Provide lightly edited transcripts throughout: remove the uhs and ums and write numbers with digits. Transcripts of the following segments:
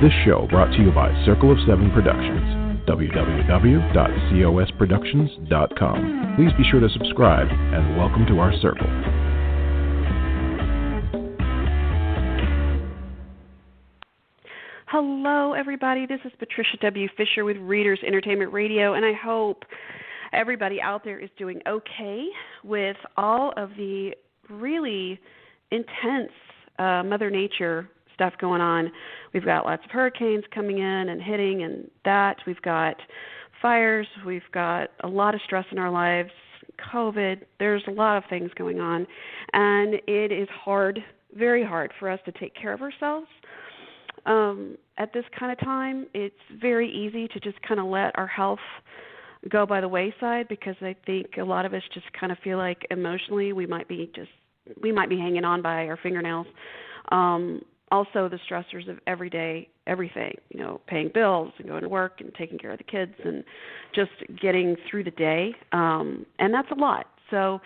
This show brought to you by Circle of Seven Productions, www.cosproductions.com. Please be sure to subscribe and welcome to our circle. Hello, everybody. This is Patricia W. Fisher with Readers Entertainment Radio, and I hope everybody out there is doing okay with all of the really intense Mother Nature stuff going on. We've got lots of hurricanes coming in and hitting and that. We've got fires. We've got a lot of stress in our lives, COVID. There's a lot of things going on, and it is hard, very hard for us to take care of ourselves. At this kind of time, it's very easy to just kind of let our health go by the wayside, because I think a lot of us just kind of feel like emotionally we might be hanging on by our fingernails. Also, the stressors of everyday everything, paying bills and going to work and taking care of the kids and just getting through the day, and that's a lot. So,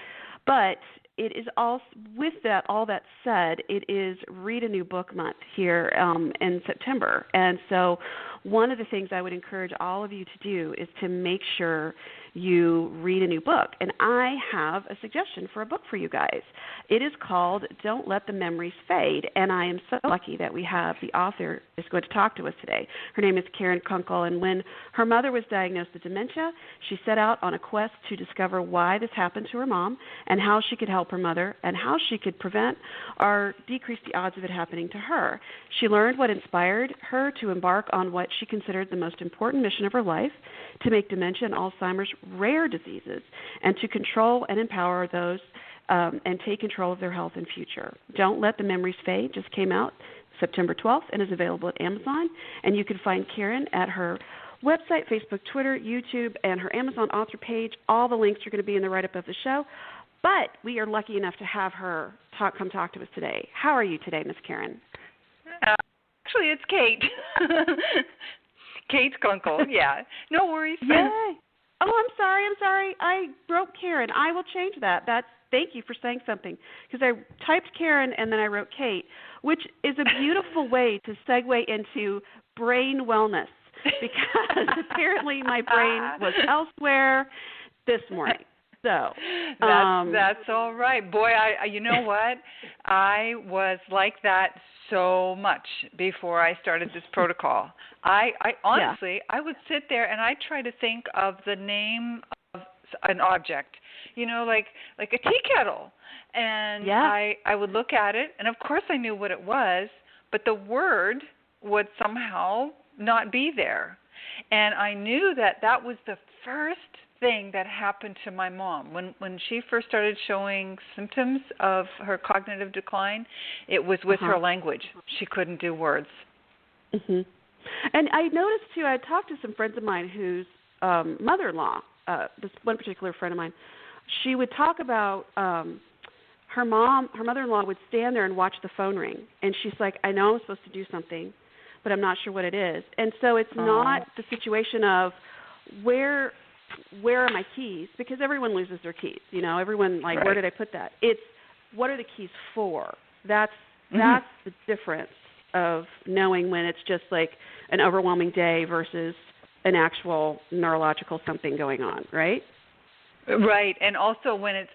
but it is also, with that, all that said, it is Read a New Book Month here in September. And so one of the things I would encourage all of you to do is to make sure you read a new book. And I have a suggestion for a book for you guys. It is called Don't Let the Memories Fade, and I am so lucky that we have the author is going to talk to us today. Her name is Kate Kunkel, and when her mother was diagnosed with dementia, she set out on a quest to discover why this happened to her mom and how she could help her mother and how she could prevent or decrease the odds of it happening to her. She learned what inspired her to embark on what she considered the most important mission of her life, to make dementia and Alzheimer's rare diseases, and to control and empower those and take control of their health and future. Don't Let the Memories Fade just came out September 12th and is available at Amazon. And you can find Karen at her website, Facebook, Twitter, YouTube, and her Amazon author page. All the links are going to be in the write-up of the show. But we are lucky enough to have her come talk to us today. How are you today, Miss Karen? Actually, it's Kate. Kate Kunkel, yeah. No worries. Yay. Oh, I'm sorry. I wrote Karen. I will change that. Thank you for saying something, because I typed Karen and then I wrote Kate, which is a beautiful way to segue into brain wellness, because apparently my brain was elsewhere this morning. So that's all right. Boy, you know what? I was like that so much before I started this protocol. I honestly, I would sit there and I'd try to think of the name of an object, like a tea kettle. And I would look at it, and of course I knew what it was, but the word would somehow not be there. And I knew that was the first thing that happened to my mom when she first started showing symptoms of her cognitive decline. It was with her language. She couldn't do words. Mm-hmm. And I noticed too, I talked to some friends of mine whose mother-in-law, this one particular friend of mine, she would talk about her mother-in-law would stand there and watch the phone ring, and she's like, I know I'm supposed to do something, but I'm not sure what it is. And so it's not the situation of where are my keys, because everyone loses their keys, everyone like, where did I put that? It's what are the keys for? That's the difference of knowing when it's just like an overwhelming day versus an actual neurological something going on, right? Right, and also when it's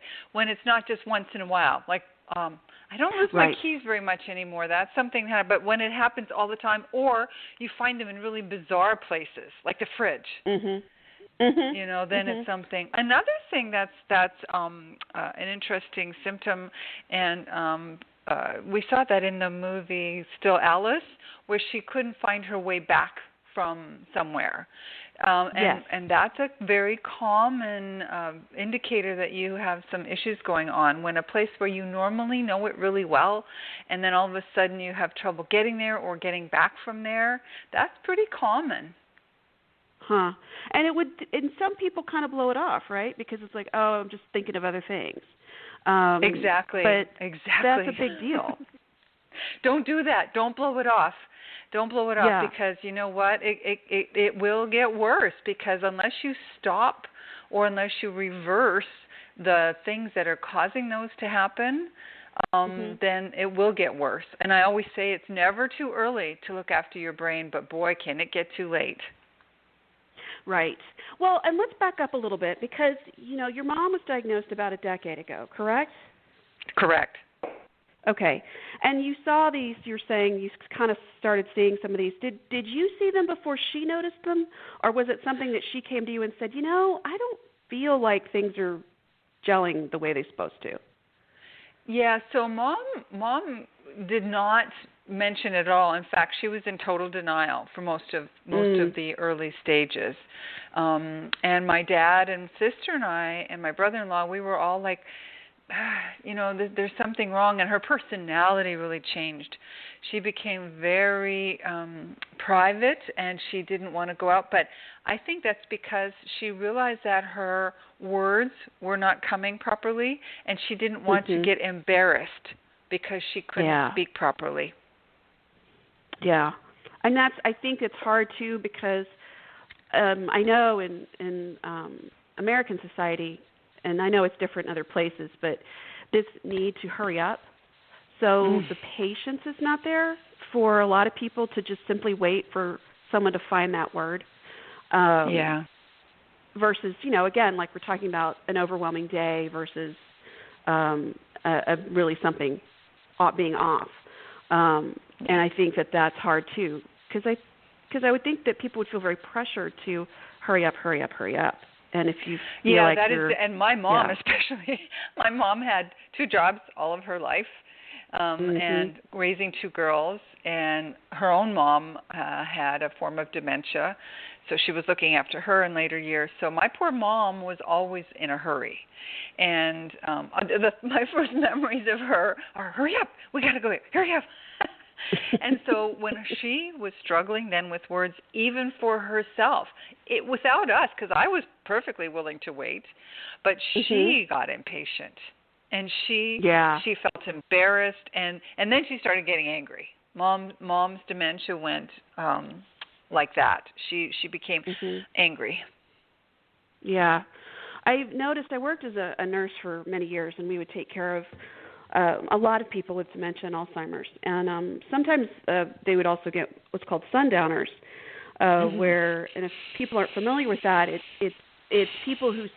not just once in a while. Like I don't lose my keys very much anymore. That's something but when it happens all the time, or you find them in really bizarre places, like the fridge. Mm-hmm. Mm-hmm. Then it's something. Another thing that's an interesting symptom, and we saw that in the movie Still Alice, where she couldn't find her way back from somewhere. And that's a very common indicator that you have some issues going on, when a place where you normally know it really well, and then all of a sudden you have trouble getting there or getting back from there. That's pretty common. Huh. And some people kind of blow it off, right? Because it's like, oh, I'm just thinking of other things. Exactly. But that's a big deal. Don't do that. Don't blow it off. Don't blow it off, because you know what? It will get worse, because unless you stop or unless you reverse the things that are causing those to happen, then it will get worse. And I always say it's never too early to look after your brain, but boy, can it get too late. Right. Well, and let's back up a little bit because, your mom was diagnosed about a decade ago, correct? Correct. Okay. And you saw these, you're saying you kind of started seeing some of these. Did you see them before she noticed them? Or was it something that she came to you and said, I don't feel like things are gelling the way they're supposed to? Yeah, so mom did not mention at all. In fact, she was in total denial for most of the early stages. And my dad and sister and I and my brother-in-law, we were all like, there's something wrong, and her personality really changed. She became very private, and she didn't want to go out. But I think that's because she realized that her words were not coming properly, and she didn't want to get embarrassed because she couldn't speak properly. Yeah, and I think it's hard too because I know in American society, and I know it's different in other places, but this need to hurry up. So the patience is not there for a lot of people to just simply wait for someone to find that word. Versus, again, like we're talking about an overwhelming day versus a really something being off. And I think that that's hard too, because I would think that people would feel very pressured to hurry up. And if you feel like and my mom especially, my mom had 2 jobs all of her life, and raising 2 girls, and her own mom had a form of dementia, so she was looking after her in later years. So my poor mom was always in a hurry, and my first memories of her are, hurry up, we got to go here, hurry up. And so when she was struggling then with words, even for herself, without us, because I was perfectly willing to wait, but she got impatient, and she felt embarrassed, and then she started getting angry. Mom's dementia went like that. She became angry. Yeah. I've noticed, I worked as a nurse for many years, and we would take care of a lot of people with dementia and Alzheimer's. And sometimes they would also get what's called sundowners, where, and if people aren't familiar with that, it's people who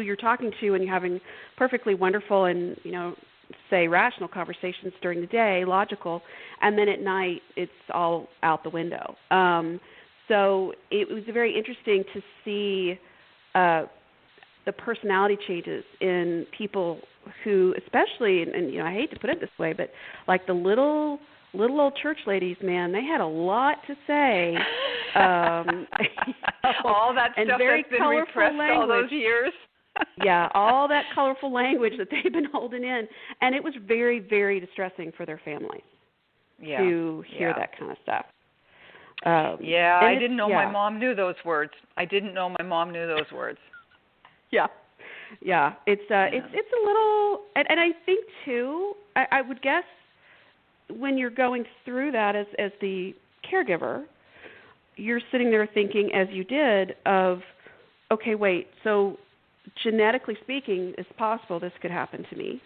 you're talking to and you're having perfectly wonderful and, say rational conversations during the day, logical, and then at night it's all out the window. So it was very interesting to see the personality changes in people who, especially, and I hate to put it this way, but like the little old church ladies, man, they had a lot to say. All that and stuff very that's been repressed language. all those years. Yeah, all that colorful language that they've been holding in, and it was very, very distressing for their families to hear that kind of stuff. I didn't know my mom knew those words. Yeah, it's a little, and I think too, I would guess when you're going through that as the caregiver, you're sitting there thinking, as you did, of, okay, wait, so genetically speaking, it's possible this could happen to me,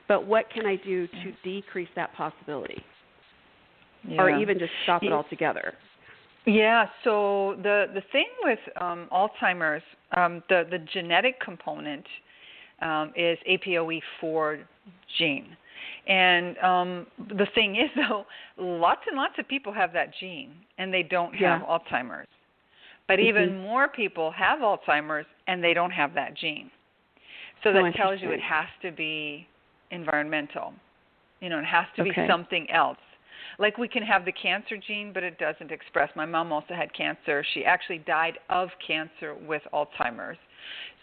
but what can I do to decrease that possibility, or even just stop it altogether? Yeah, so the thing with Alzheimer's, the genetic component is APOE4 gene. And the thing is, though, lots and lots of people have that gene, and they don't have Alzheimer's. But even more people have Alzheimer's, and they don't have that gene. So that tells you it has to be environmental. It has to be something else. Like we can have the cancer gene, but it doesn't express. My mom also had cancer. She actually died of cancer with Alzheimer's.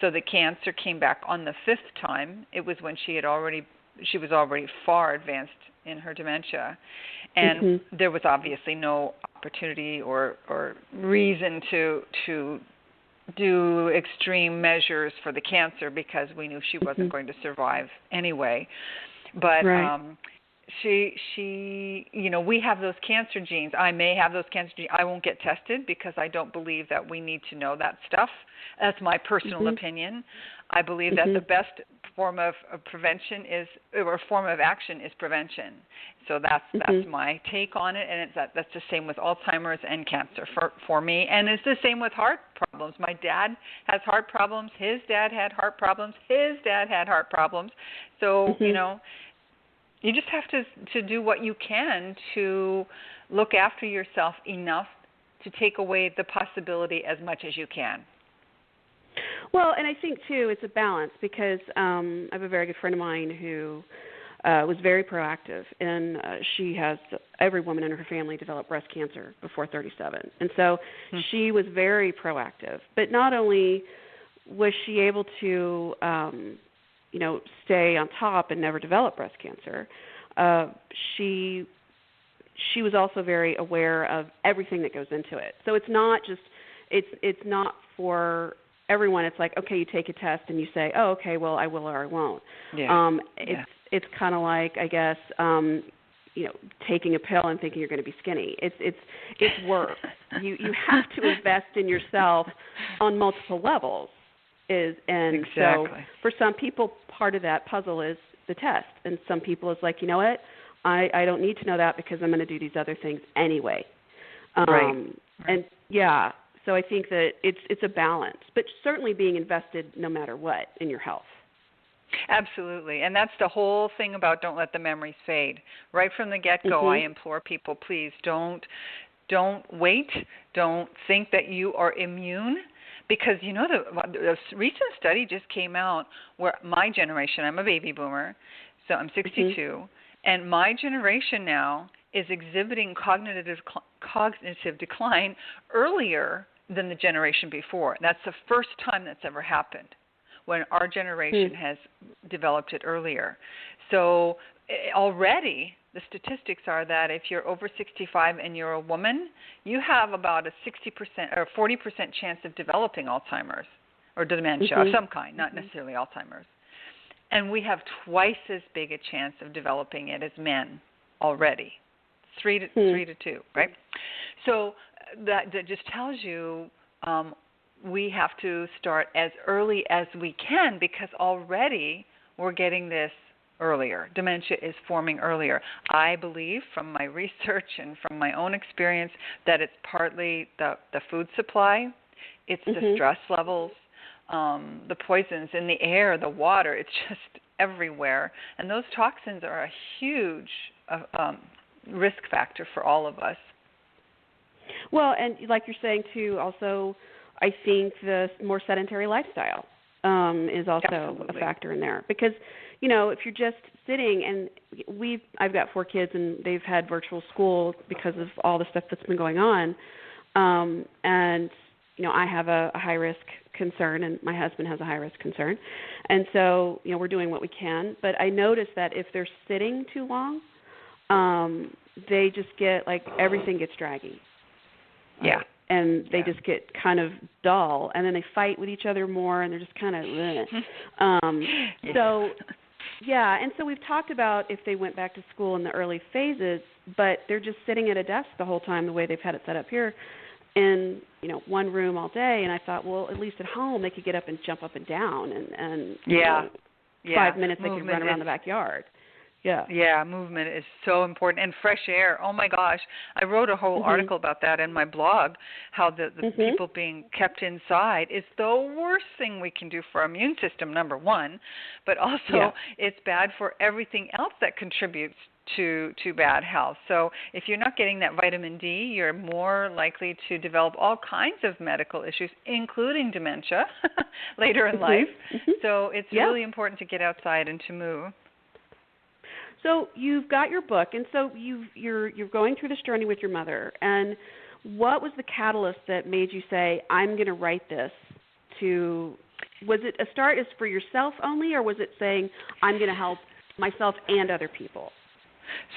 So the cancer came back on the 5th time. It was when she was already far advanced in her dementia. And there was obviously no opportunity or reason to do extreme measures for the cancer because we knew she wasn't going to survive anyway. But we have those cancer genes. I may have those cancer genes. I won't get tested because I don't believe that we need to know that stuff. That's my personal opinion. I believe that the best form of prevention or form of action is prevention. So that's my take on it, and that's the same with Alzheimer's and cancer for me, and it's the same with heart problems. My dad has heart problems. His dad had heart problems. His dad had heart problems. So you just have to do what you can to look after yourself enough to take away the possibility as much as you can. Well, and I think, too, it's a balance because I have a very good friend of mine who was very proactive, and she has every woman in her family develop breast cancer before 37. And so she was very proactive. But not only was she able to, stay on top and never develop breast cancer, she was also very aware of everything that goes into it. So it's not just it's not for everyone. It's like, okay, you take a test and you say, oh, okay, well, I will or I won't. It's kind of like, I guess, taking a pill and thinking you're going to be skinny. It's work. You have to invest in yourself on multiple levels. So for some people, part of that puzzle is the test, and some people it's like, you know what, I don't need to know that because I'm going to do these other things anyway. And so I think that it's a balance, but certainly being invested no matter what in your health. Absolutely, and that's the whole thing about don't let the memories fade. Right from the get-go, I implore people, please don't wait. Don't think that you are immune, because the recent study just came out where my generation, I'm a baby boomer, so I'm 62, and my generation now is exhibiting cognitive decline earlier than the generation before. That's the first time that's ever happened, when our generation has developed it earlier. So already the statistics are that if you're over 65 and you're a woman, you have about a 60% or 40% chance of developing Alzheimer's or dementia of some kind, not necessarily Alzheimer's. And we have twice as big a chance of developing it as men already, 3 to 2, right? So that just tells you we have to start as early as we can, because already we're getting this earlier. Dementia is forming earlier. I believe from my research and from my own experience that it's partly the food supply, it's the stress levels, the poisons in the air, the water. It's just everywhere. And those toxins are a huge risk factor for all of us. Well, and like you're saying, too, also I think the more sedentary lifestyle is also a factor in there. Because, if you're just sitting, and I've got 4 kids, and they've had virtual school because of all the stuff that's been going on. And, I have a high-risk concern, and my husband has a high-risk concern. And so, we're doing what we can. But I notice that if they're sitting too long, they just get, everything gets draggy. Yeah. And they just get kind of dull, and then they fight with each other more, and they're just kind of and so we've talked about if they went back to school in the early phases, but they're just sitting at a desk the whole time the way they've had it set up here in, one room all day. And I thought, well, at least at home they could get up and jump up and down, and 5 minutes they could run around the backyard. Yeah, movement is so important. And fresh air. Oh, my gosh. I wrote a whole article about that in my blog, how the people being kept inside is the worst thing we can do for our immune system, number one. But also it's bad for everything else that contributes to bad health. So if you're not getting that vitamin D, you're more likely to develop all kinds of medical issues, including dementia, later in life. So it's really important to get outside and to move. So you've got your book, and so you're going through this journey with your mother. And what was the catalyst that made you say, I'm going to write this? Was it a start as for yourself only, or was it saying, I'm going to help myself and other people?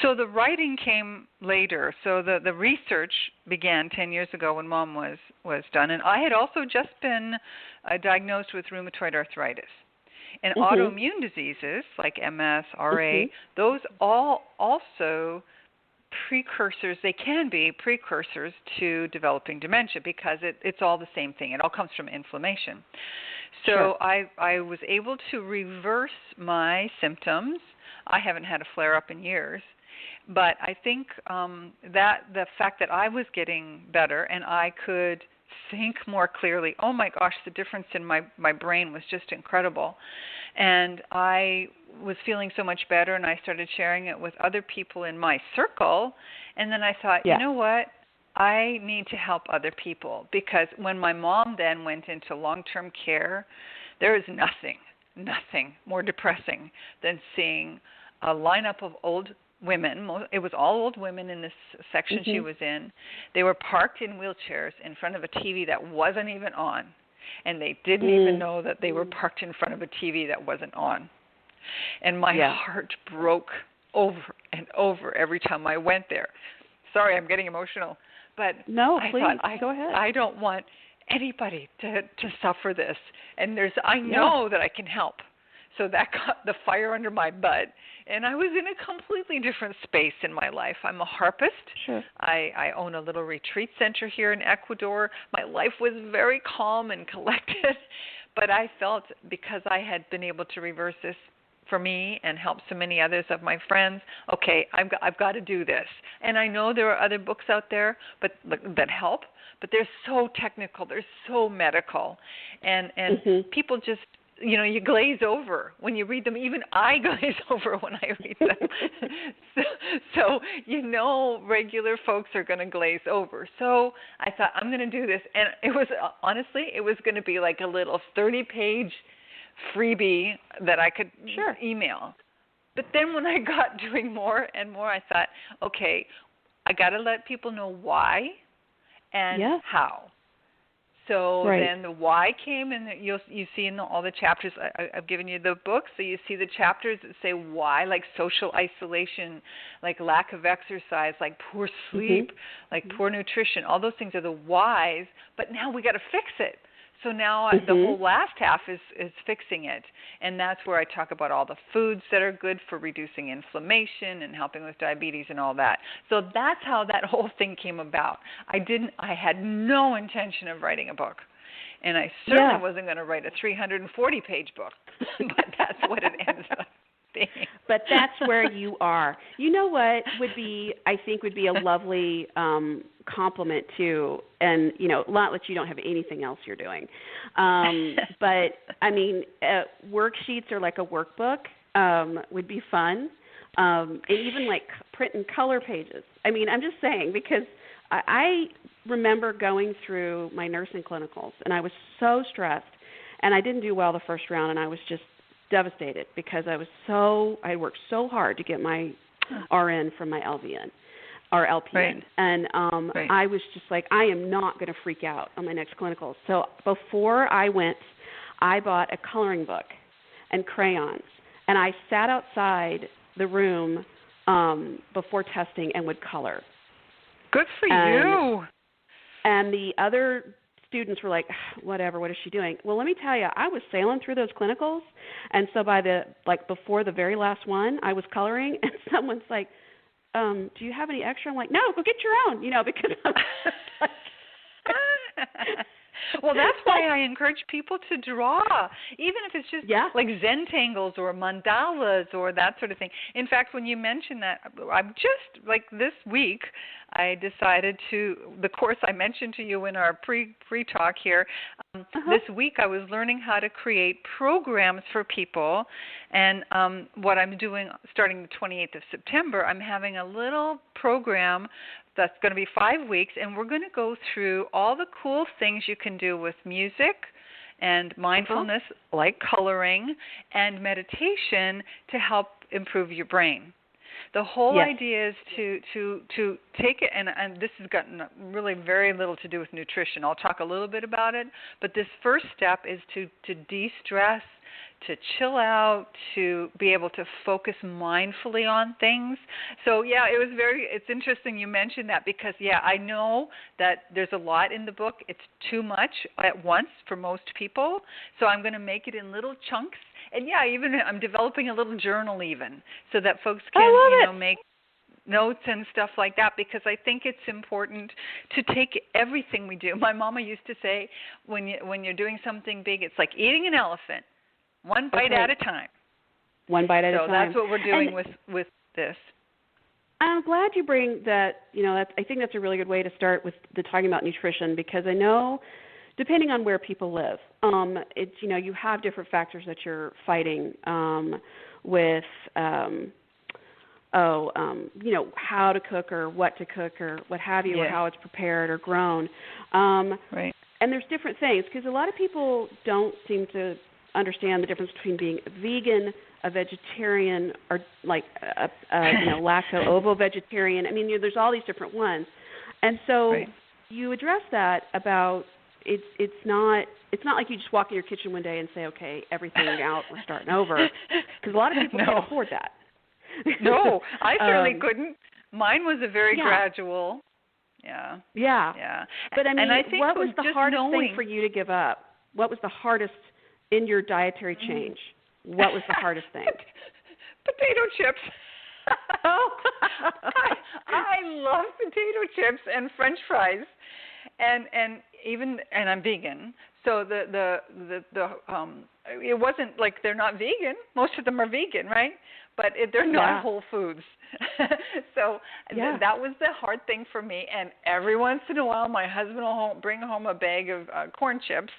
So the writing came later. So the research began 10 years ago when Mom was done. And I had also just been diagnosed with rheumatoid arthritis. And autoimmune diseases like MS, RA, those all also precursors, they can be precursors to developing dementia because it's all the same thing. It all comes from inflammation. So I was able to reverse my symptoms. I haven't had a flare-up in years. But I think that the fact that I was getting better and I could think more clearly, oh my gosh, the difference in my brain was just incredible. And I was feeling so much better, and I started sharing it with other people in my circle. And then I thought, you know what? I need to help other people, because when my mom then went into long-term care, there is nothing more depressing than seeing a lineup of old women. It was all old women in this section she was in. They were parked in wheelchairs in front of a TV that wasn't even on, and they didn't even know that they were parked in front of a TV that wasn't on. And my heart broke over and over every time I went there. Sorry, I'm getting emotional. But no, I please, thought, go ahead. I don't want anybody to suffer this. And I know that I can help. So that got the fire under my butt. And I was in a completely different space in my life. I'm a harpist. Sure. I own a little retreat center here in Ecuador. My life was very calm and collected. But I felt, because I had been able to reverse this for me and help so many others of my friends, okay, I've got to do this. And I know there are other books out there that help, but they're so technical, they're so medical. And people just, you glaze over when you read them. Even I glaze over when I read them. so regular folks are going to glaze over. So I thought, I'm going to do this. And it was, honestly, it was going to be like a little 30-page freebie that I could email. But then when I got doing more and more, I thought, okay, I got to let people know why and how. So then the why came, and you see in all the chapters, I've given you the book, so you see the chapters that say why, like social isolation, like lack of exercise, like poor sleep, like poor nutrition. All those things are the whys, but now we got to fix it. So now the whole last half is fixing it, and that's where I talk about all the foods that are good for reducing inflammation and helping with diabetes and all that. So that's how that whole thing came about. I had no intention of writing a book, and I certainly wasn't going to write a 340-page book, but that's what it ends up being. But that's where you are. You know what would be a lovely compliment too, and not that you don't have anything else you're doing, but I mean, worksheets or like a workbook would be fun, and even like print and color pages. I mean, I'm just saying, because I remember going through my nursing clinicals, and I was so stressed, and I didn't do well the first round, and I was just devastated because I worked so hard to get my RN from my LVN or LPN. And I was just like, I am not going to freak out on my next clinical. So before I went, I bought a coloring book and crayons, and I sat outside the room before testing and would color. Good for you. And the other students were like, whatever, what is she doing? Well, let me tell you, I was sailing through those clinicals, and so before the very last one, I was coloring, and someone's like, do you have any extra? I'm like, no, go get your own, because I'm like, well, that's why I encourage people to draw, even if it's just like Zentangles or mandalas or that sort of thing. In fact, when you mentioned that, I'm just like this week, I decided the course I mentioned to you in our pre-talk here, this week I was learning how to create programs for people, and what I'm doing starting the 28th of September, I'm having a little program that's going to be 5 weeks, and we're going to go through all the cool things you can do with music and mindfulness, like coloring, and meditation to help improve your brain. The whole idea is to take it, and this has gotten really very little to do with nutrition. I'll talk a little bit about it, but this first step is to de-stress, to chill out, to be able to focus mindfully on things. So, it's interesting you mentioned that, because, I know that there's a lot in the book. It's too much at once for most people, so I'm going to make it in little chunks, And yeah, even I'm developing a little journal even so that folks can, make notes and stuff like that, because I think it's important to take everything we do. My mama used to say, when you're doing something big, it's like eating an elephant, one bite at a time. One bite at a time. So that's what we're doing with this. I'm glad you bring that. I think that's a really good way to start with talking about nutrition, because I know, depending on where people live, it's you have different factors that you're fighting with. How to cook or what to cook or what have you, or how it's prepared or grown. Right. And there's different things, because a lot of people don't seem to understand the difference between being a vegan, a vegetarian, or like lacto-ovo vegetarian. I mean, there's all these different ones. And so you address that about it's not like you just walk in your kitchen one day and say, okay, everything out, we're starting over, because a lot of people can't afford that. No, I certainly couldn't. Mine was a very gradual. Yeah. But I think what was the hardest thing for you you to give up? What was the hardest in your dietary change? What was the hardest thing? Potato chips. I love potato chips and French fries, and I'm vegan. So the it wasn't like they're not vegan. Most of them are vegan, right? But they're not whole foods. So that was the hard thing for me. And every once in a while, my husband will bring home a bag of corn chips,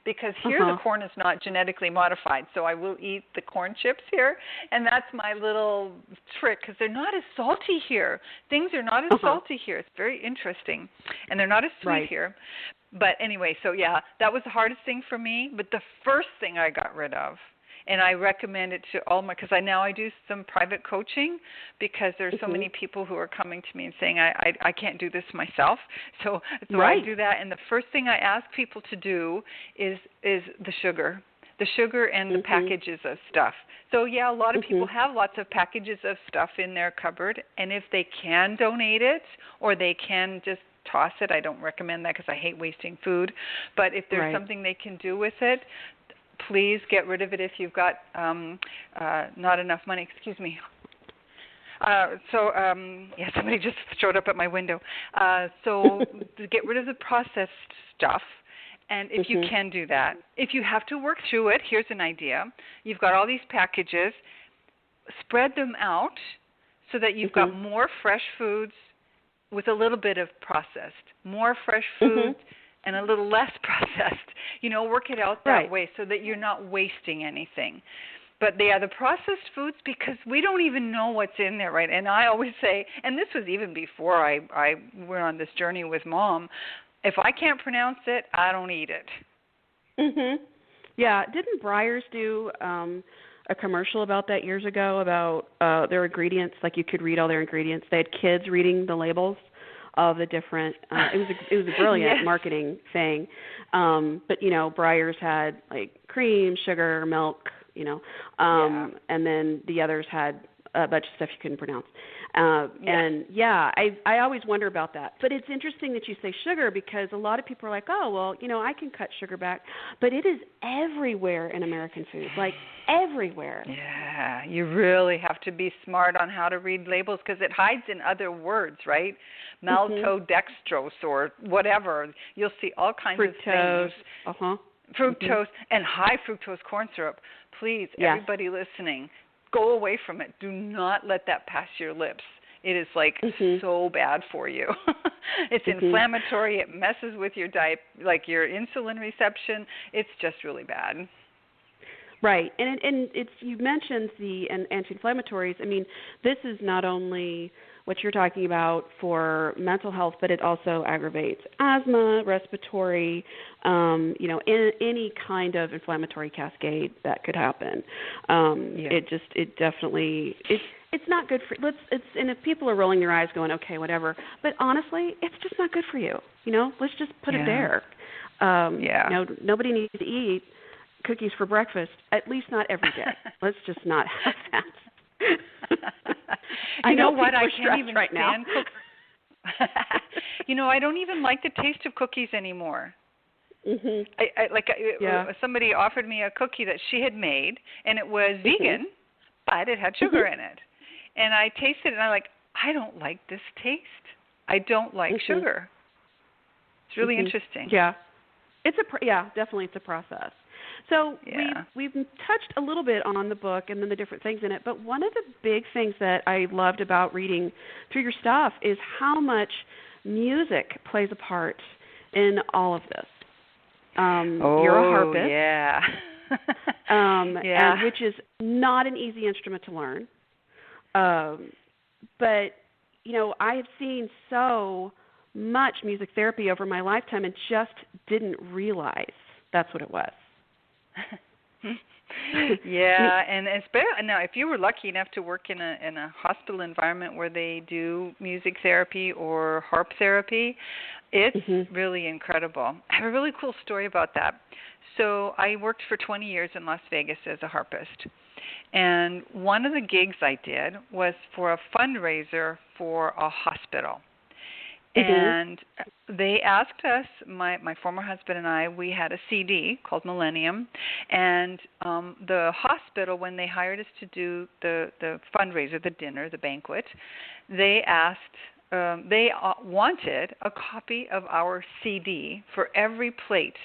because here the corn is not genetically modified. So I will eat the corn chips here. And that's my little trick, because they're not as salty here. Things are not as salty here. It's very interesting. And they're not as sweet here. But anyway, so that was the hardest thing for me. But the first thing I got rid of, and I recommend it to all because I do some private coaching, because there's so many people who are coming to me and saying, I can't do this myself. So I do that. And the first thing I ask people to do is the sugar and the packages of stuff. So a lot of people have lots of packages of stuff in their cupboard. And if they can donate it, or they can just toss it, I don't recommend that, because I hate wasting food. But if there's something they can do with it, please get rid of it if you've got not enough money. Excuse me. Somebody just showed up at my window. So to get rid of the processed stuff, and if you can do that. If you have to work through it, here's an idea. You've got all these packages. Spread them out so that you've got more fresh foods with a little bit of processed, more fresh foods and a little less processed. Work it out that way so that you're not wasting anything. But the processed foods, because we don't even know what's in there, right? And I always say, and this was even before I went on this journey with Mom, if I can't pronounce it, I don't eat it. Yeah, didn't Breyers do a commercial about that years ago, about their ingredients? Like, you could read all their ingredients. They had kids reading the labels of the different it was a brilliant marketing thing. But Breyers had like cream, sugar, milk, and then the others had a bunch of stuff you couldn't pronounce. And I always wonder about that. But it's interesting that you say sugar, because a lot of people are like, oh, well, I can cut sugar back. But it is everywhere in American food, like everywhere. Yeah, you really have to be smart on how to read labels, because it hides in other words, right? Maltodextrose or whatever. You'll see all kinds of things. Fructose and high fructose corn syrup. Please, everybody listening, go away from it. Do not let that pass your lips. It is so bad for you. It's inflammatory. It messes with your diet, like your insulin reception. It's just really bad. Right, and it's, you mentioned the anti-inflammatories. I mean, this is not only what you're talking about for mental health, but it also aggravates asthma, respiratory, any kind of inflammatory cascade that could happen. It's not good for. And if people are rolling their eyes, going, okay, whatever. But honestly, it's just not good for you. Let's just put it there. Nobody needs to eat cookies for breakfast, at least not every day. Let's just not have that. I know what? I can't even right stand cookies. I don't even like the taste of cookies anymore. Somebody offered me a cookie that she had made, and it was vegan, but it had sugar in it. And I tasted it, and I'm like, I don't like this taste. I don't like sugar. It's really interesting. Yeah. Definitely it's a process. So we've touched a little bit on the book and then the different things in it, but one of the big things that I loved about reading through your stuff is how much music plays a part in all of this. You're a harpist. Yeah. And which is not an easy instrument to learn. But, I have seen so much music therapy over my lifetime and just didn't realize that's what it was. And especially now, if you were lucky enough to work in a hospital environment where they do music therapy or harp therapy, it's really incredible. I have a really cool story about that. So I worked for 20 years in Las Vegas as a harpist, and one of the gigs I did was for a fundraiser for a hospital. And they asked us, my former husband and I, we had a CD called Millennium, and the hospital, when they hired us to do the fundraiser, the dinner, the banquet, they wanted a copy of our CD for every plate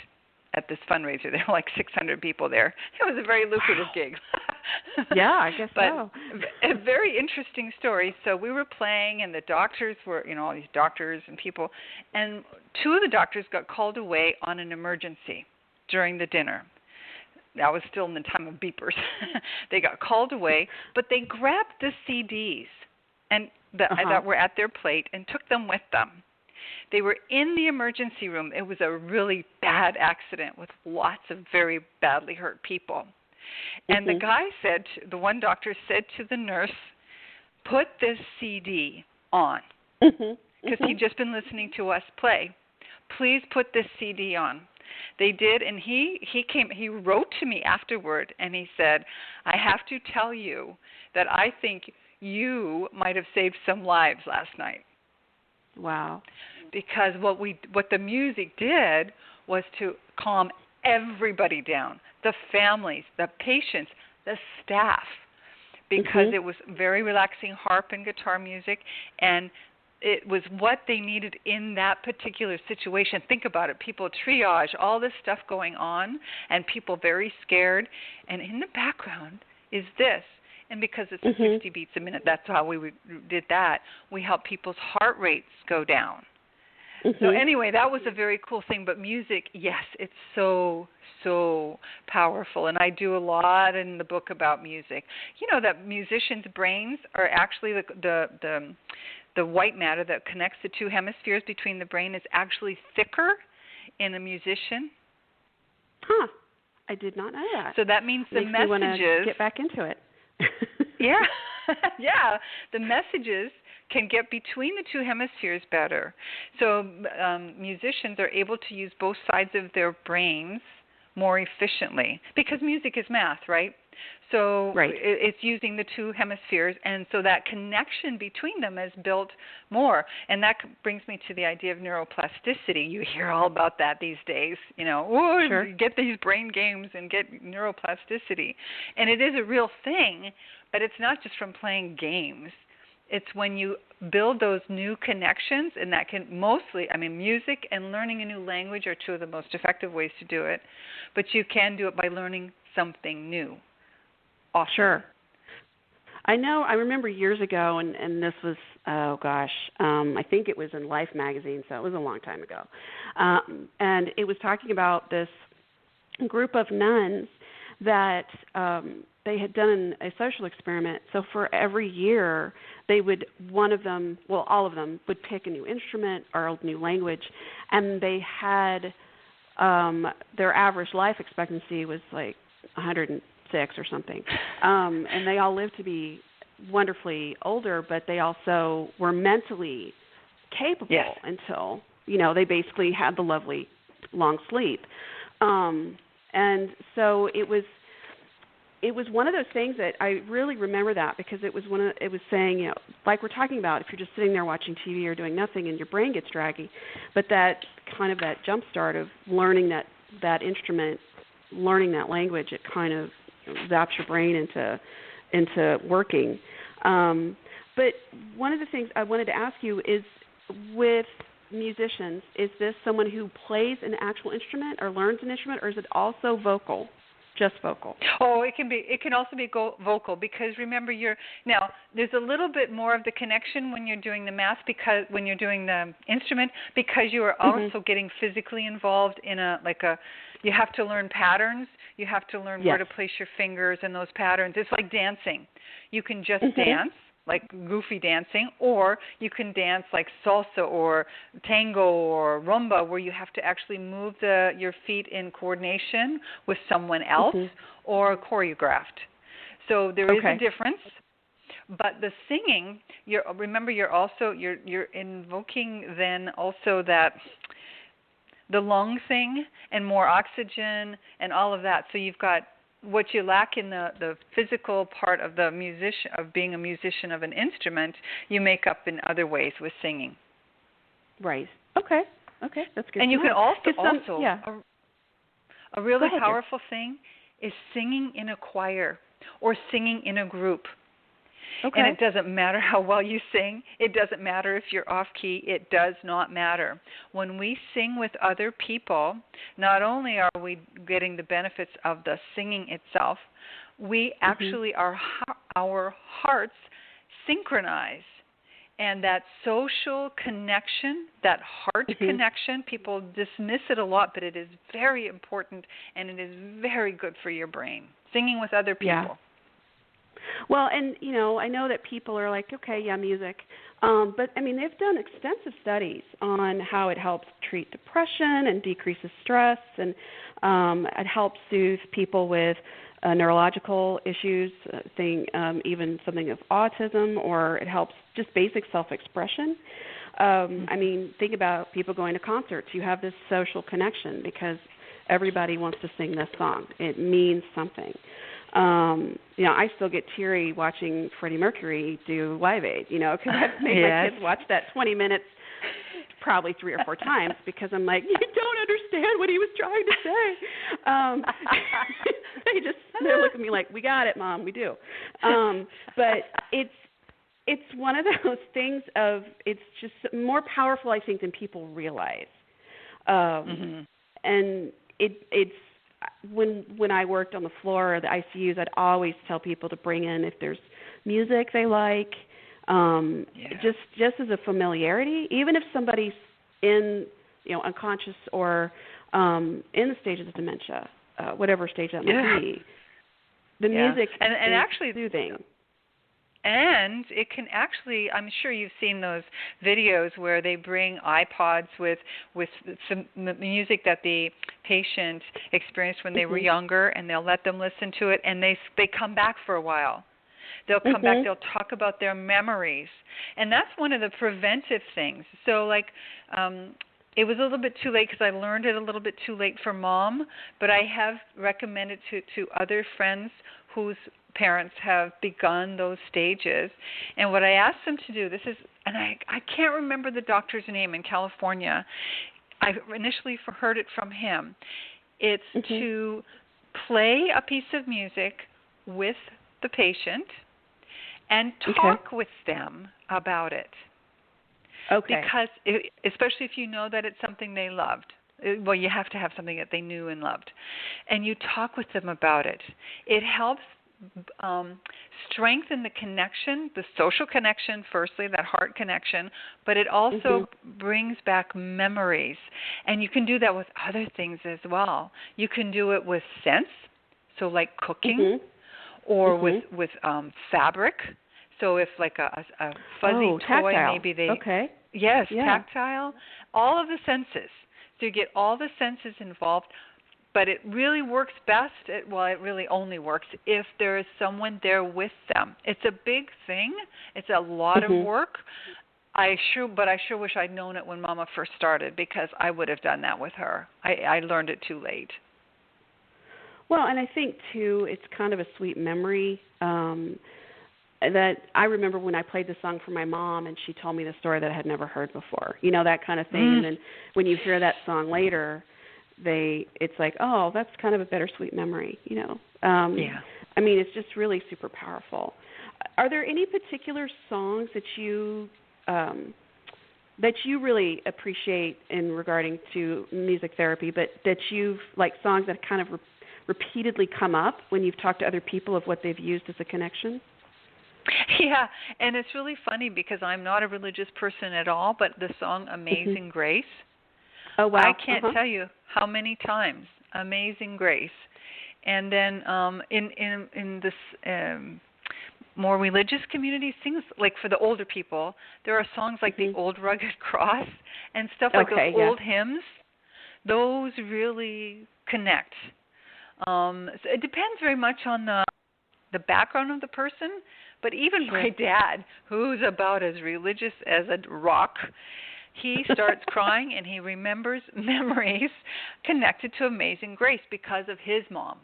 at this fundraiser. There were like 600 people there. It was a very lucrative gig. Yeah, I guess so. A very interesting story. So we were playing, and the doctors were, all these doctors and people, and two of the doctors got called away on an emergency during the dinner. That was still in the time of beepers. They got called away, but they grabbed the CDs and that were at their plate and took them with them. They were in the emergency room. It was a really bad accident with lots of very badly hurt people. And the one doctor said to the nurse, put this CD on, because he'd just been listening to us play. Please put this CD on. They did, and he wrote to me afterward, and he said, I have to tell you that I think you might have saved some lives last night. Wow. Because what the music did was to calm everybody down, the families, the patients, the staff, because it was very relaxing harp and guitar music, and it was what they needed in that particular situation. Think about it. People triage, all this stuff going on, and people very scared, and in the background is this. And because it's 60 beats a minute, that's how we did that. We helped people's heart rates go down. So anyway, that was a very cool thing. But music, yes, it's so, so powerful. And I do a lot in the book about music. You know that musicians' brains are actually the white matter that connects the two hemispheres between the brain is actually thicker in a musician. Huh. I did not know that. So that means the messages. Me want to get back into it. Yeah. Yeah. The messages can get between the two hemispheres better. So musicians are able to use both sides of their brains more efficiently because music is math, right? So it's using the two hemispheres, and so that connection between them is built more. And that brings me to the idea of neuroplasticity. You hear all about that these days, get these brain games and get neuroplasticity. And it is a real thing, but it's not just from playing games. It's when you build those new connections, and that can mostly, music and learning a new language are two of the most effective ways to do it, but you can do it by learning something new. Awesome. Sure. I remember years ago, and this was, I think it was in Life magazine, so it was a long time ago. And it was talking about this group of nuns that they had done a social experiment. So for every year, all of them would pick a new instrument or a new language, and they had their average life expectancy was like 106 or something. And they all lived to be wonderfully older, but they also were mentally capable until, they basically had the lovely long sleep. And so it was it was one of those things that I really remember that because it was it was saying, you know, like we're talking about, if you're just sitting there watching TV or doing nothing and your brain gets draggy, but that kind of that jump start of learning that instrument, learning that language, it kind of zaps your brain into working. But one of the things I wanted to ask you is, with musicians, is this someone who plays an actual instrument or learns an instrument, or is it also vocal? Just vocal. Oh, it can be. It can also be vocal, because remember, there's a little bit more of the connection when you're doing the math, because when you're doing the instrument, because you are also getting physically involved in you have to learn patterns. You have to learn where to place your fingers in those patterns. It's like dancing. You can just dance, like goofy dancing, or you can dance like salsa or tango or rumba, where you have to actually move your feet in coordination with someone else, or choreographed. So there is a difference. But the singing, you're invoking then also that the lung thing and more oxygen and all of that. So you've got what you lack in the physical part of being a musician of an instrument, you make up in other ways with singing. Right. Okay, that's good. And you can also yeah. a really powerful thing is singing in a choir or singing in a group. Okay. And it doesn't matter how well you sing. It doesn't matter if you're off key. It does not matter. When we sing with other people, not only are we getting the benefits of the singing itself, we actually, our hearts synchronize. And that social connection, that heart connection, people dismiss it a lot, but it is very important, and it is very good for your brain, singing with other people. Yeah. Well, and, I know that people are like, okay, yeah, music. But, they've done extensive studies on how it helps treat depression and decreases stress, and it helps soothe people with neurological issues, even something of autism, or it helps just basic self-expression. Think about people going to concerts. You have this social connection because everybody wants to sing this song. It means something. I still get teary watching Freddie Mercury do Live Aid, because I've made my kids watch that 20 minutes probably 3 or 4 times because I'm like, you don't understand what he was trying to say. They look at me like, we got it, Mom, we do. But it's one of those things of, it's just more powerful, I think, than people realize. And it's, when I worked on the floor of the ICUs, I'd always tell people to bring in, if there's music they like, just as a familiarity, even if somebody's in, unconscious or in the stages of dementia, whatever stage that might be. The music is actually soothing. And it can actually, I'm sure you've seen those videos where they bring iPods with some music that the patient experienced when they were younger, and they'll let them listen to it, and they come back for a while. They'll come back, they'll talk about their memories. And that's one of the preventive things. So, it was a little bit too late because I learned it a little bit too late for Mom, but I have recommended to other friends whose parents have begun those stages. And what I asked them to do, I can't remember the doctor's name in California. I initially heard it from him. It's to play a piece of music with the patient and talk with them about it. Okay. Because, especially if you know that it's something they loved. Well, you have to have something that they knew and loved. And you talk with them about it. It helps strengthen the connection, the social connection, firstly, that heart connection, but it also brings back memories. And you can do that with other things as well. You can do it with scents, so like cooking, or with fabric. So if like a fuzzy toy, tactile. maybe they... Okay. Yes, tactile. All of the senses. So you get all the senses involved. But it really works best, it really only works if there is someone there with them. It's a big thing. It's a lot of work. I sure wish I'd known it when Mama first started, because I would have done that with her. I learned it too late. Well, and I think too, it's kind of a sweet memory. That I remember when I played the song for my mom, and she told me the story that I had never heard before. You know, that kind of thing. And then when you hear that song later, it's like, oh, that's kind of a bittersweet memory. You know. Yeah. I mean, it's just really super powerful. Are there any particular songs that you really appreciate in regarding to music therapy, but that you've, like, songs that kind of repeatedly come up when you've talked to other people of what they've used as a connection? Yeah, and it's really funny because I'm not a religious person at all, but the song Amazing Grace, oh, wow. I can't tell you how many times, Amazing Grace. And then in this more religious communities, things like for the older people, there are songs like The Old Rugged Cross and stuff like those old hymns. Those really connect. So it depends very much on the background of the person. But even my dad, who's about as religious as a rock, he starts crying and he remembers memories connected to Amazing Grace because of his mom.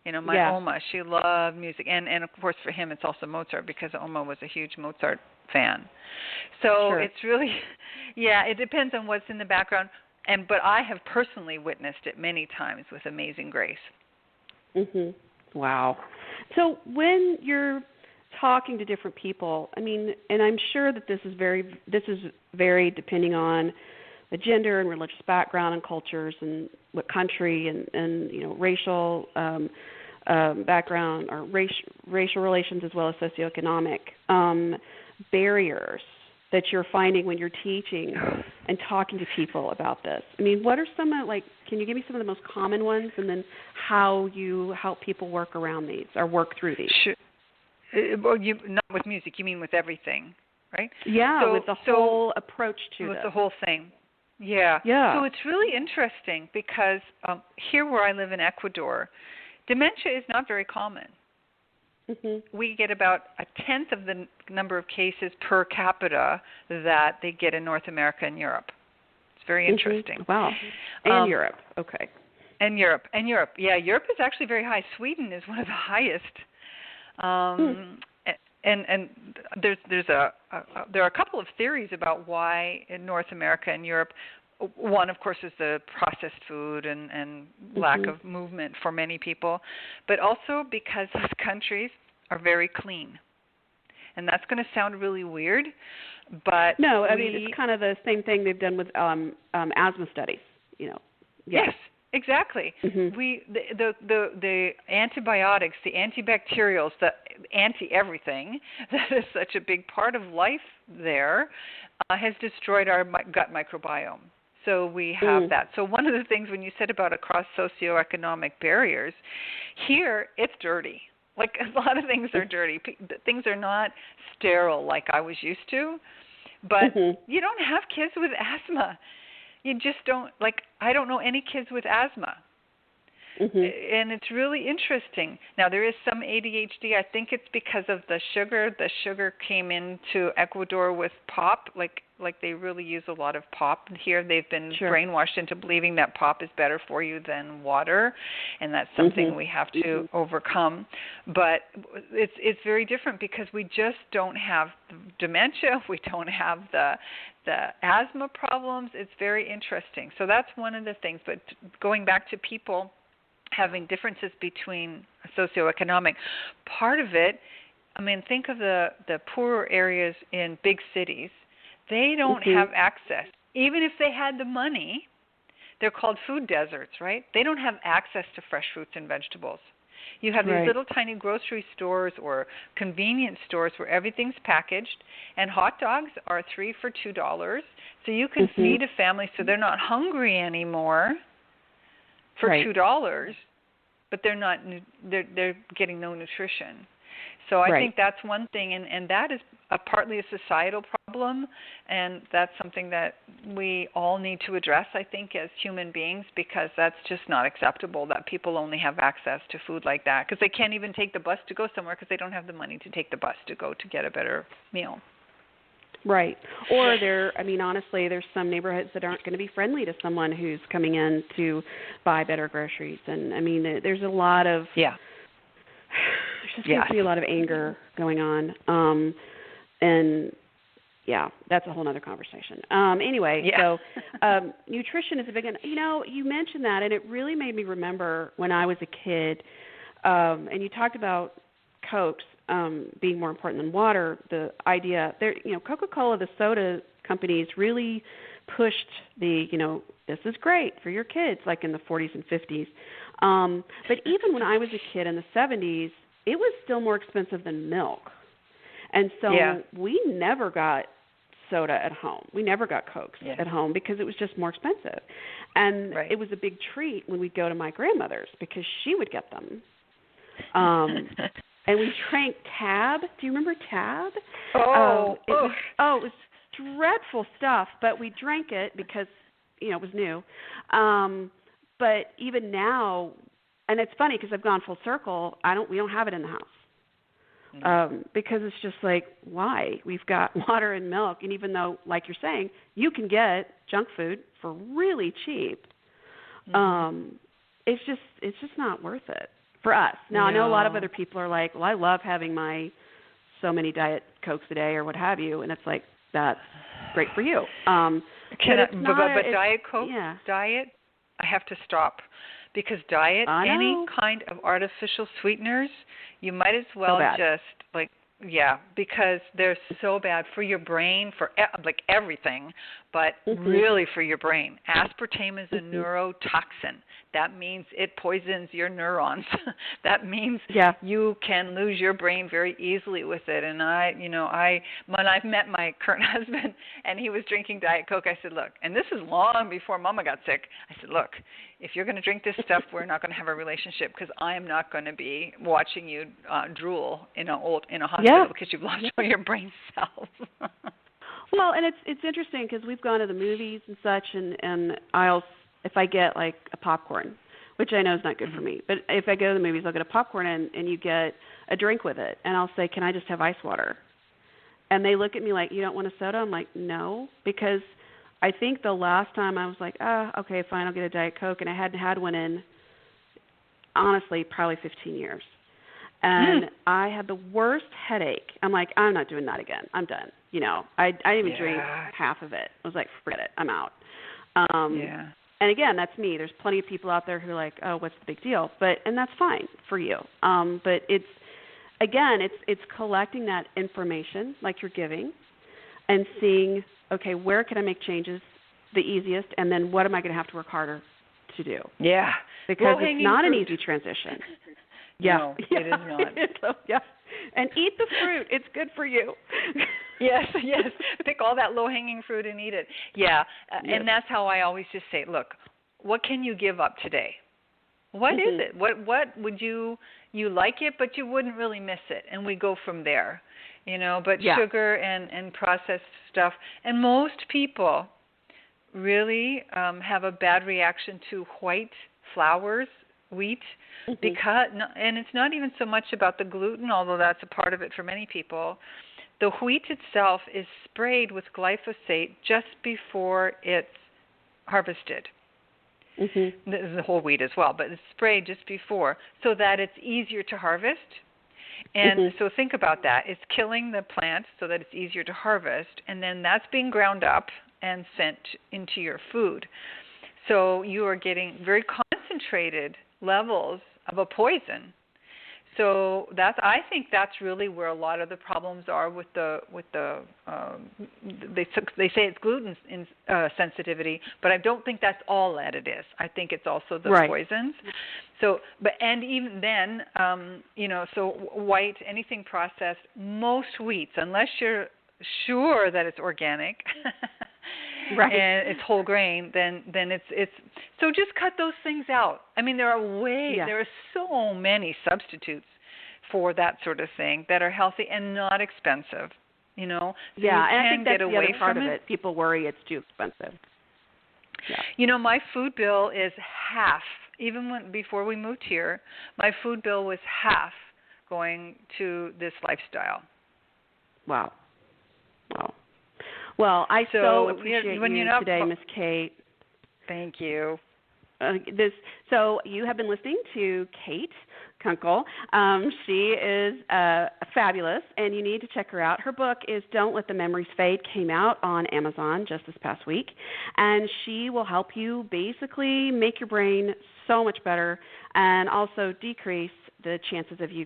You know, my Oma, she loved music. And of course for him it's also Mozart because Oma was a huge Mozart fan. So it's really, it depends on what's in the background. But I have personally witnessed it many times with Amazing Grace. Wow. So when you're talking to different people, I mean, and I'm sure that this is very depending on the gender and religious background and cultures and what country and you know, racial background or racial relations as well as socioeconomic barriers that you're finding when you're teaching and talking to people about this. I mean, what are some of, like, can you give me some of the most common ones, and then how you help people work around these or work through these? Sure. Well, not with music, you mean with everything, right? Yeah, with the whole approach to this. With the whole thing. Yeah. So it's really interesting because here where I live in Ecuador, dementia is not very common. We get about 1/10 of the number of cases per capita that they get in North America and Europe. It's very interesting. Wow. And Europe. Okay. And Europe. Yeah, Europe is actually very high. Sweden is one of the highest. And there are a couple of theories about why in North America and Europe. One, of course, is the processed food and lack of movement for many people, but also because those countries are very clean. And that's going to sound really weird, but no, I mean, it's kind of the same thing they've done with asthma studies, you know. Yes, exactly. The antibiotics, the antibacterials, the anti-everything that is such a big part of life there has destroyed our gut microbiome. So we have that. So one of the things when you said about across socioeconomic barriers, here it's dirty. Like a lot of things are dirty. Things are not sterile like I was used to. But you don't have kids with asthma. You just don't, like, I don't know any kids with asthma. And it's really interesting. Now, there is some ADHD. I think it's because of the sugar. The sugar came into Ecuador with pop. Like they really use a lot of pop here. They've been brainwashed into believing that pop is better for you than water, and that's something we have to overcome. But it's very different because we just don't have dementia. We don't have the asthma problems. It's very interesting. So that's one of the things. But going back to people having differences between socioeconomic, part of it, I mean, think of the poorer areas in big cities. They don't have access. Even if they had the money, they're called food deserts, right? They don't have access to fresh fruits and vegetables. You have these little tiny grocery stores or convenience stores where everything's packaged, and hot dogs are 3 for $2. So you can feed a family so they're not hungry anymore for $2, but they're getting no nutrition. So I think that's one thing, and that is partly a societal problem, and that's something that we all need to address, I think, as human beings, because that's just not acceptable that people only have access to food like that, because they can't even take the bus to go somewhere because they don't have the money to take the bus to go to get a better meal. Right. Or honestly, there's some neighborhoods that aren't going to be friendly to someone who's coming in to buy better groceries. And there's a lot of seems to be a lot of anger going on. And yeah, that's a whole other conversation. Anyway, so nutrition is a big one. You mentioned that, and it really made me remember when I was a kid, and you talked about Cokes being more important than water. The idea there, Coca-Cola, the soda companies really pushed this is great for your kids, like in the 40s and 50s. But even when I was a kid in the 70s, it was still more expensive than milk. And so we never got soda at home. We never got Cokes at home because it was just more expensive. And it was a big treat when we'd go to my grandmother's because she would get them. And we drank Tab. Do you remember Tab? It was dreadful stuff, but we drank it because, it was new. But even now, and it's funny because I've gone full circle, we don't have it in the house. Because it's just like, why? We've got water and milk, and even though, like you're saying, you can get junk food for really cheap, it's just not worth it for us. Now, I know a lot of other people are like, well, I love having my so many Diet Cokes a day or what have you, and it's like, that's great for you. But Diet Coke, Diet, I have to stop. Because diet, any kind of artificial sweeteners, you might as well because they're so bad for your brain, for everything, but really for your brain. Aspartame is a neurotoxin. That means it poisons your neurons. That means you can lose your brain very easily with it. And when I've met my current husband and he was drinking Diet Coke, I said, look, and this is long before Mama got sick. I said, look, if you're going to drink this stuff, we're not going to have a relationship because I am not going to be watching you drool in a hospital because you've lost all your brain cells. Well, and it's interesting because we've gone to the movies and such, and if I get like a popcorn, which I know is not good for me, but if I go to the movies, I'll get a popcorn and you get a drink with it, and I'll say, can I just have ice water? And they look at me like, you don't want a soda? I'm like, no, because I think the last time I was like, okay, fine, I'll get a Diet Coke, and I hadn't had one in, honestly, probably 15 years. And I had the worst headache. I'm like, I'm not doing that again. I'm done. I didn't even drink half of it. I was like, forget it. I'm out. And again, that's me. There's plenty of people out there who are like, oh, what's the big deal? And that's fine for you. But it's collecting that information like you're giving and seeing, okay, where can I make changes the easiest, and then what am I going to have to work harder to do? Yeah. Because it's not an easy transition. No, it is not. And eat the fruit. It's good for you. Yes. Pick all that low-hanging fruit and eat it. And that's how I always just say, look, what can you give up today? What is it? What would you like it, but you wouldn't really miss it, and we go from there. But sugar and processed stuff, and most people really have a bad reaction to white flours, wheat, because, and it's not even so much about the gluten, although that's a part of it for many people. The wheat itself is sprayed with glyphosate just before it's harvested. The whole wheat as well, but it's sprayed just before so that it's easier to harvest. And so think about that. It's killing the plant so that it's easier to harvest, and then that's being ground up and sent into your food. So you are getting very concentrated levels of a poison. So I think that's really where a lot of the problems are with the they say it's gluten sensitivity, but I don't think that's all that it is. I think it's also the poisons. So, and even then, so white, anything processed, most wheats, unless you're sure that it's organic. And it's whole grain, then it's so just cut those things out. I mean, there are so many substitutes for that sort of thing that are healthy and not expensive. So and I think that's the other part of it. People worry it's too expensive. My food bill is half. Even before we moved here, my food bill was half going to this lifestyle. Wow. Well, I so appreciate when you today, Miss Kate. Thank you. So you have been listening to Kate Kunkel. She is fabulous, and you need to check her out. Her book is Don't Let the Memories Fade, came out on Amazon just this past week, and she will help you basically make your brain so much better and also decrease the chances of you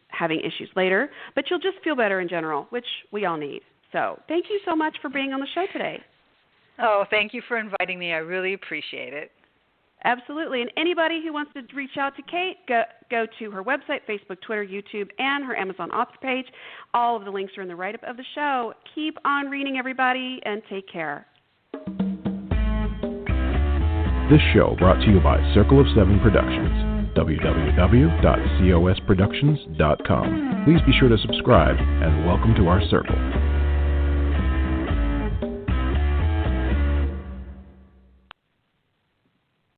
having issues later, but you'll just feel better in general, which we all need. So thank you so much for being on the show today. Oh, thank you for inviting me. I really appreciate it. Absolutely. And anybody who wants to reach out to Kate, go to her website, Facebook, Twitter, YouTube, and her Amazon author page. All of the links are in the write-up of the show. Keep on reading, everybody, and take care. This show brought to you by Circle of Seven Productions, www.cosproductions.com. Please be sure to subscribe and welcome to our circle.